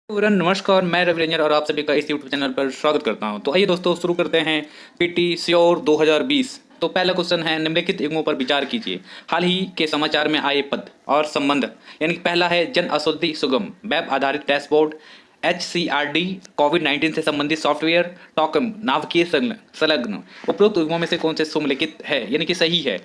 Everyone, नमस्कार। मैं रवि रंजन और आप सभी का इस यूट्यूब चैनल पर स्वागत करता हूं। तो आइए दोस्तों, शुरू करते हैं पीटी श्योर 2020। तो पहला क्वेश्चन है, निम्नलिखित युग्मों पर विचार कीजिए। हाल ही के समाचार में आए पद और संबंध। यानी कि पहला है जन औषधि सुगम वेब आधारित डैशबोर्ड, HCRD कोविड-19 से संबंधित सॉफ्टवेयर, टॉकम नाभिकीय संलग्न। उपरोक्त युग्मों में से कौन से सुमेलित है, यानी कि सही है?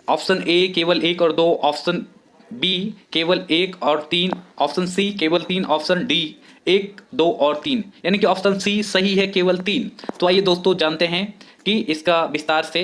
ऑप्शन ए केवल एक और दो, ऑप्शन बी केवल एक और तीन, ऑप्शन सी केवल तीन, ऑप्शन डी एक दो और तीन। यानी कि ऑप्शन सी सही है, केवल तीन। तो आइए दोस्तों जानते हैं कि इसका विस्तार से।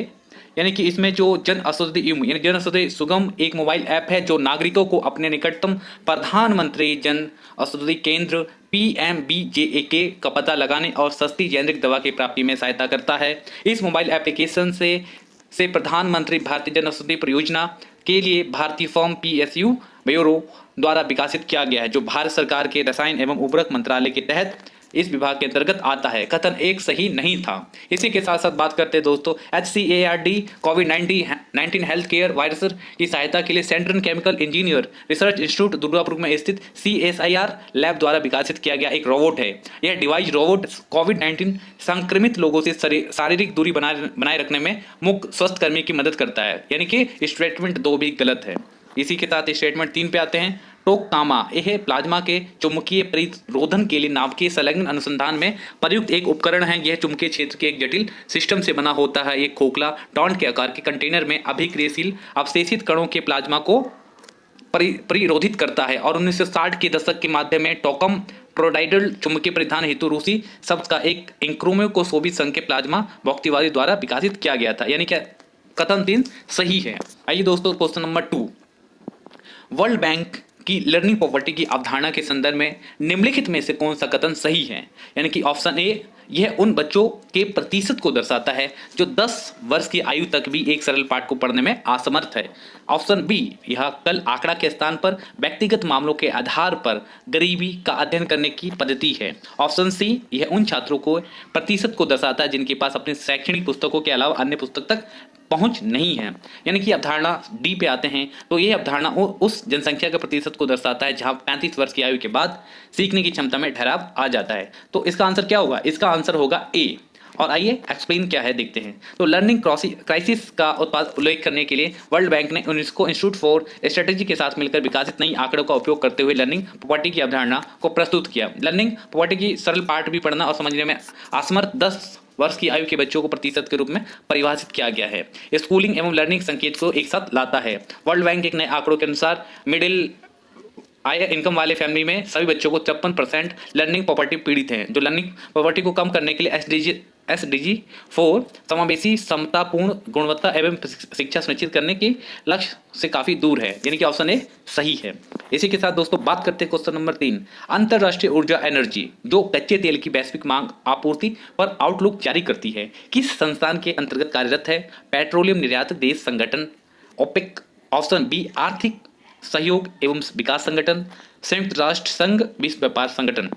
यानी कि इसमें जो जन औषधि यानी जन औषधि सुगम एक मोबाइल ऐप है जो नागरिकों को अपने निकटतम प्रधानमंत्री जन औषधि केंद्र PMBJAK का पता लगाने और सस्ती जेनेरिक दवा की प्राप्ति में सहायता करता है। इस मोबाइल एप्लीकेशन से प्रधानमंत्री भारतीय जन औषधि परियोजना के लिए भारतीय फर्म PSU ब्यूरो द्वारा विकसित किया गया है, जो भारत सरकार के रसायन एवं उर्वरक मंत्रालय के तहत इस विभाग के अंतर्गत आता है। कथन एक सही नहीं था। इसी के साथ साथ बात करते हैं दोस्तों, HCARD कोविड-19 हेल्थ केयर वायरस की सहायता के लिए central chemical engineer research institute Durgapur में स्थित CSIR लैब द्वारा विकसित किया गया एक रोबोट है। यह डिवाइस रोबोट कोविड-19 संक्रमित लोगों से शारीरिक दूरी बनाए रखने में मुख्य स्वास्थ्यकर्मी की मदद करता है। यानी कि स्टेटमेंट 2 भी गलत है। इसी के साथ स्टेटमेंट 3 पे आते हैं। टोकामा यह प्लाज्मा के चुंबकीय प्रतिरोधन के लिए नाभिकीय संलग्न अनुसंधान में प्रयुक्त एक उपकरण है। यह चुंबकीय क्षेत्र के एक जटिल सिस्टम से बना होता है। एक खोखला टॉन्ट के आकार के कंटेनर में अभिक्रियाशील अवशेषित कणों के प्लाज्मा को परिरोधित करता है और 1960 के दशक के माध्यम में टोकम प्रोडाइडल चुंबकीय परिधान हेतु रूसी शब्द का एक इंक्रोमियो को सोवियत संघ के प्लाज्मा भौतिकवादी द्वारा विकसित किया गया था। यानी क्या कथन 3 सही है। आइए दोस्तों, क्वेश्चन नंबर 2। वर्ल्ड बैंक की लर्निंग प्रॉपर्टी की अवधारणा के संदर्भ में निम्नलिखित में से कौन सा कथन सही है? यानी कि ऑप्शन ए, यह उन बच्चों के प्रतिशत को दर्शाता है जो 10 वर्ष की आयु तक भी एक सरल पाठ को पढ़ने में असमर्थ है। ऑप्शन बी, यह कल आंकड़ा के स्थान पर व्यक्तिगत मामलों के आधार पर गरीबी का अध्ययन करने की पद्धति है। ऑप्शन सी, यह उन छात्रों को प्रतिशत को दर्शाता है जिनके पास अपनी शैक्षणिक पुस्तकों के अलावा अन्य पुस्तक तक पहुंच नहीं है। यानी कि अवधारणा डी पे आते हैं। तो ये अवधारणा उस जनसंख्या के प्रतिशत को दर्शाता है जहां 35 वर्ष की आयु के बाद सीखने की क्षमता में ठहराव आ जाता है। तो इसका आंसर क्या होगा? इसका आंसर होगा ए। और आइए एक्सप्लेन क्या है देखते हैं। तो लर्निंग क्राइसिस का उल्लेख करने के लिए वर्ल्ड बैंक ने यूनेस्को इंस्टीट्यूट फॉर स्ट्रेटेजी के साथ मिलकर विकसित नई आंकड़ों का उपयोग करते हुए लर्निंग प्रॉपर्टी की अवधारणा को प्रस्तुत किया। लर्निंग प्रॉपर्टी की सरल पाठ भी पढ़ना और समझने में असमर्थ 10 वर्ष की आयु के बच्चों को प्रतिशत के रूप में परिभाषित किया गया है। स्कूलिंग एवं लर्निंग संकेत को एक साथ लाता है। वर्ल्ड बैंक एक नए आंकड़ों के अनुसार मिडिल हाई इनकम वाले फैमिली में सभी बच्चों को 53% लर्निंग प्रॉपर्टी पीड़ित हैं, जो लर्निंग प्रॉपर्टी को कम करने के लिए SDG 4 समावेशी समतापूर्ण गुणवत्ता एवं शिक्षा सुनिश्चित करने के लक्ष्य से काफी दूर है। यानी कि ऑप्शन ए सही है। इसी के साथ दोस्तों बात करते हैं क्वेश्चन नंबर 3। अंतरराष्ट्रीय ऊर्जा एनर्जी जो कच्चे तेल की वैश्विक मांग आपूर्ति पर आउटलुक जारी करती है, किस संस्थान के अंतर्गत कार्यरत है? पेट्रोलियम निर्यातक देश संगठन ओपेक, ऑप्शन बी आर्थिक सहयोग एवं विकास संगठन, संयुक्त राष्ट्र संघ, विश्व व्यापार संगठन।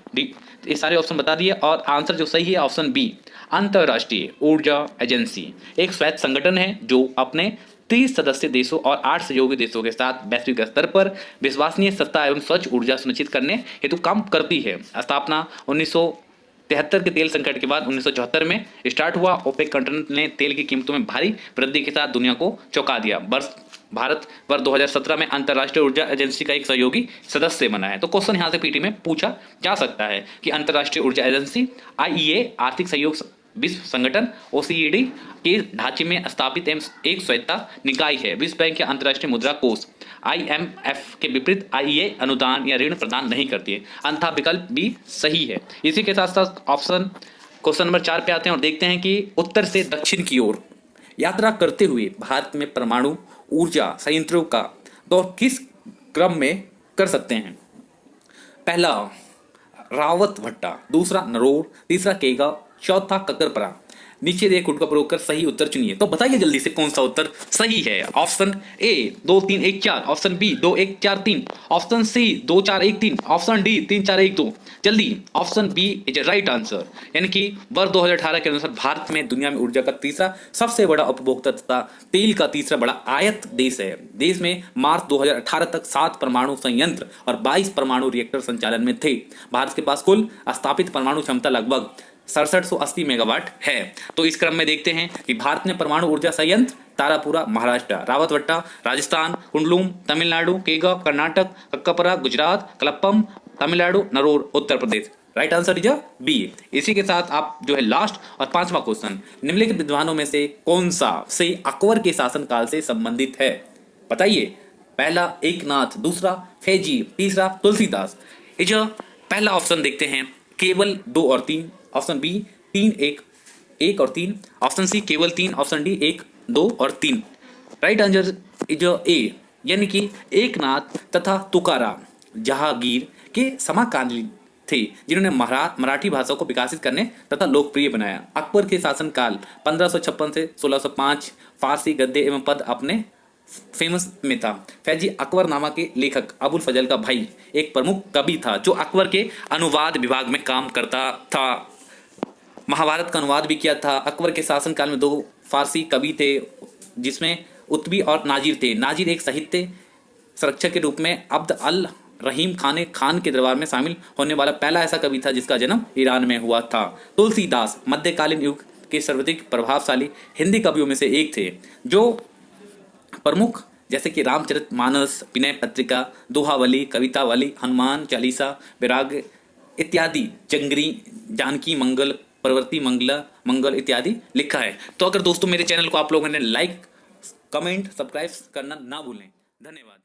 ये सारे ऑप्शन बता दिए और आंसर जो सही है ऑप्शन बी अंतरराष्ट्रीय ऊर्जा एजेंसी एक स्वायत्त संगठन है जो अपने 30 सदस्य देशों और 8 सहयोगी देशों के साथ वैश्विक स्तर पर विश्वसनीय, सस्ता एवं स्वच्छ ऊर्जा सुनिश्चित करने हेतु काम करती है। स्थापना 1973 के तेल संकट के बाद 1974 में स्टार्ट हुआ। ओपेक कंट्री ने तेल की कीमतों में भारी वृद्धि के साथ दुनिया को चौंका दिया। भारत वर्ष 2017 में अंतरराष्ट्रीय ऊर्जा एजेंसी का एक सहयोगी सदस्य बना है। तो क्वेश्चन यहाँ से पीटी में पूछा जा सकता है कि अंतरराष्ट्रीय ऊर्जा एजेंसी IEA आर्थिक सहयोग विश्व संगठन OCED के ढांचे में स्थापित एक स्वायत्त निकाय है। विश्व बैंक या अंतरराष्ट्रीय मुद्रा कोष IMF के विपरीत IEA अनुदान या ऋण प्रदान नहीं करती है। अंतः विकल्प भी सही है। इसी के साथ साथ क्वेश्चन नंबर 4 पे आते हैं और देखते हैं कि उत्तर से दक्षिण की ओर यात्रा करते हुए भारत में परमाणु ऊर्जा संयंत्रों का दौर किस क्रम में कर सकते हैं? पहला रावत भट्टा, दूसरा नरोर, तीसरा केगा, चौथा ककरपरा। नीचे दिए कोड का प्रयोग कर सही उत्तर चुनिए। तो बताइए जल्दी से कौन सा उत्तर सही है। Option A 2 3 1 4, option B 2 1 4 3, option C 2 4 1 3, option D 3 4 1 2। जल्दी, option B is right answer. यानी कि वर्ष 2018 के अनुसार भारत में दुनिया में ऊर्जा का तीसरा सबसे बड़ा उपभोक्ता तथा तेल का तीसरा बड़ा आयात देश है। देश में मार्च 2018 तक 7 परमाणु संयंत्र और 22 परमाणु रिएक्टर संचालन में थे। भारत के पास कुल स्थापित परमाणु क्षमता लगभग 6780 मेगावाट है। तो इस क्रम में देखते हैं कि भारत ने परमाणु ऊर्जा संयंत्र तारापुरा महाराष्ट्र, रावतवट्टा राजस्थान, कुंडलूम तमिलनाडु, केगा Karnataka, कक्कापरा Gujarat, कलप्पम Tamil Nadu, नरोर Uttar Pradesh. Right answer is B. इसी के साथ आप जो है लास्ट और 5वां क्वेश्चन, निम्नलिखित विद्वानों में से कौन सा से अकबर के शासनकाल से संबंधित है? बताइए। पहला एकनाथ, दूसरा फैजी, तीसरा तुलसीदास। इज पहला ऑप्शन देखते हैं केवल 2 और 3, ऑप्शन बी 3 1 और 3, ऑप्शन सी केवल 3, ऑप्शन डी 1 2 और 3। राइट आंसर इज ए, यानी कि एकनाथ तथा तुकाराम जहांगीर के समकालीन थे जिन्होंने मराठी भाषा को विकसित करने तथा लोकप्रिय बनाया। अकबर के शासनकाल 1556 से 1605 फारसी गद्य एवं पद अपने फेमस में था। फैजी अकबरनामा के लेखक अबुल फजल का भाई एक प्रमुख कवि था जो अकबर के अनुवाद विभाग में काम करता था। महाभारत का अनुवाद भी किया था। अकबर के शासनकाल में 2 फारसी कवि थे जिसमें उत्बी और नाजिर थे। नाजिर एक साहित्य संरक्षक के रूप में अब्द अल रहीम खान के दरबार में शामिल होने वाला पहला ऐसा कवि था जिसका जन्म ईरान में हुआ था। तुलसीदास मध्यकालीन युग के सर्वाधिक प्रभावशाली हिंदी कवियों में से एक थे जो प्रमुख जैसे कि रामचरितमानस, विनय पत्रिका, दोहावली, कवितावली, हनुमान चालीसा, विराग इत्यादि, जंगरी, जानकी मंगल, प्रवृत्ति मंगल इत्यादि लिखा है। तो अगर दोस्तों मेरे चैनल को आप लोगों ने लाइक, कमेंट, सब्सक्राइब करना ना भूलें। धन्यवाद।